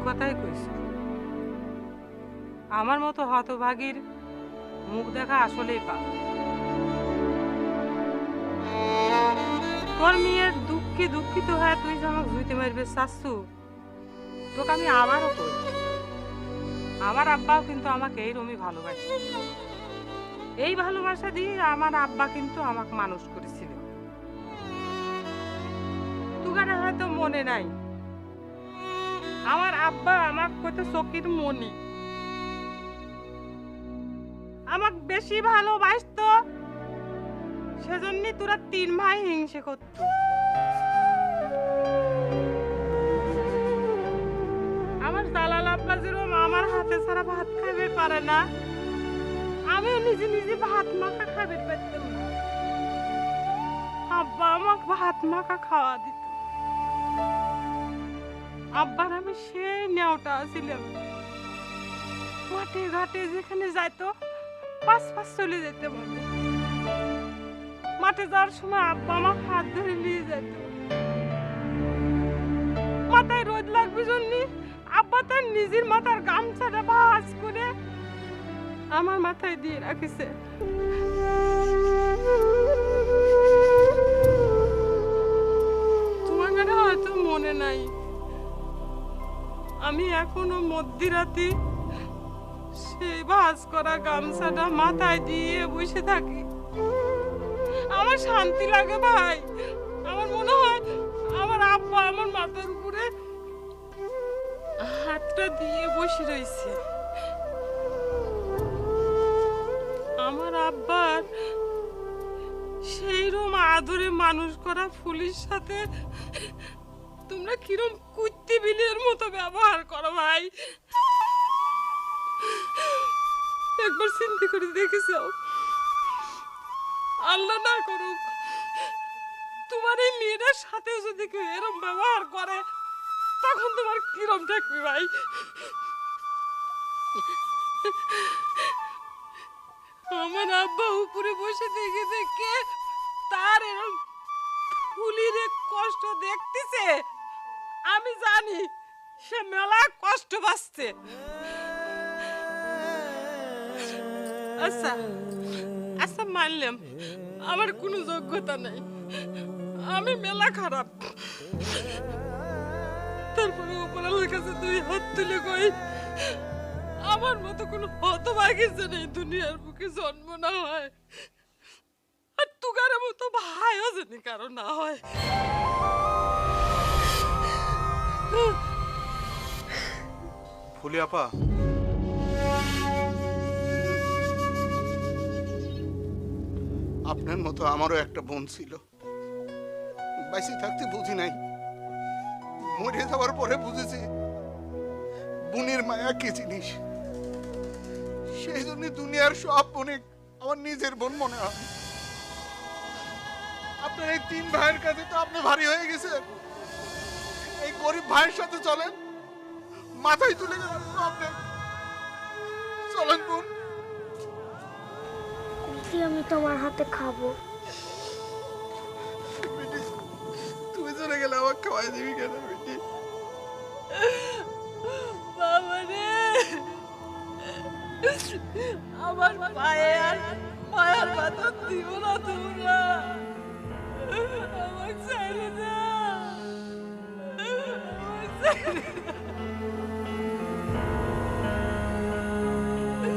কথাই কইছ। আমার মতো হতভাগীর মুখ দেখা আসলেই পাপ। তোর মেয়ের দুঃখে দুঃখিত হয়ে তুই যে আমাকে জুইতে মারবে চাচ্ছু, তোকে আমি আবারও কই, আমার আব্বাও কিন্তু আমাকে এইরকমই ভালোবাসে। এই ভালোবাসা দিয়ে আমার আব্বা কিন্তু আমাকে মানুষ করেছিল। তোর হয়তো মনে নাই, আমার আব্বা আমাকে কত চকির মনি, আমাকে বেশি ভালোবাসতো, সেজন্যই তোরা 3 ভাই হিংসে করত। আমার জালাল আব্বা যেরকম আমার হাতে ছাড়া ভাত খাইবে পারে না, আমিও নিজে নিজে ভাত মাখা খাইবে পারতাম না। আব্বা আমাকে ভাত মাখা খাওয়া দিত। আব্বার আমি সেই নেওটা ছিলাম, মাঠে ঘাটে যেখানে যাইতো পাঁচ পাঁচ চলে যেতে বলে। মাঠে যাওয়ার সময় আব্বা আমার হাত ধরে নিয়ে যেত। মাথায় রোদ লাগবে জন্য আব্বা তার নিজের মাথার গামছাটা ভাঁজ করে আমার মাথায় দিয়ে রাখিছে। তোমার হয়তো মনে নাই, আমি এখনো মধ্যরাতে সেই ভাঁজ করা গামছাটা মাথায় দিয়ে বসে থাকি। আমার শান্তি লাগে ভাই, আমার মনে হয় আমার আব্বা আমার মাথার উপরে হাতটা দিয়ে বসে রয়েছে। আমার আব্বার সেইরকম আদরে মানুষ করা ফুলের সাথে তোমরা কিরম কুত্তি বিলের মতো ব্যবহার করো ভাই। একবার চিন্তা করে দেখেছ, আল্লাহ না করুক তোমার এই মেয়েটার সাথেও যদি কেউ এরম ব্যবহার করে, তখন তোমার কিরম থাকবে ভাই? আমার আব্বা উপরে বসে দেখে দেখে তার এরম ফুলির কষ্ট দেখতেছে, আমি জানি সে মেলা কষ্ট পাচ্ছে। আচ্ছা আচ্ছা মানলাম আমার কোনো যোগ্যতা নাই, আমি মেলা খারাপ, তারপরে উপরালার কাছে 2 হাত তুলে কই আমার মতো কোনো হতভাগী যেন এই দুনিয়ার বুকে জন্ম না হয়, আর তুগার মতো ভাইও যেন কারো না হয়। ফুলি আপা, আপনার মতো আমারও একটা বোন ছিল, বেঁচে থাকতে বুঝি নাই, মরে যাওয়ার পরে বুঝেছি বোনের মায়া কি জিনিস। সেই জন্য দুনিয়ার সব বোনে আমার নিজের বোন মনে হয়। আপনার এই 3 ভাইয়ের কাছে তো আপনি ভারী হয়ে গেছেন, এই গরিব ভাইয়ের সাথে চলেন, মাথায় তুলে গেলেন আপনি। চলেন বোন, আমি তোমার হাতে খাবো। তুমি চলে গেলে আমার খাওয়াই দিবি কেন বেটি? বাবা রে, আমার পায়ে আর মায়ের বাতা দিব না তোমরা, আমাকে ছেড়ে দাও, আমাকে ছেড়ে দাও।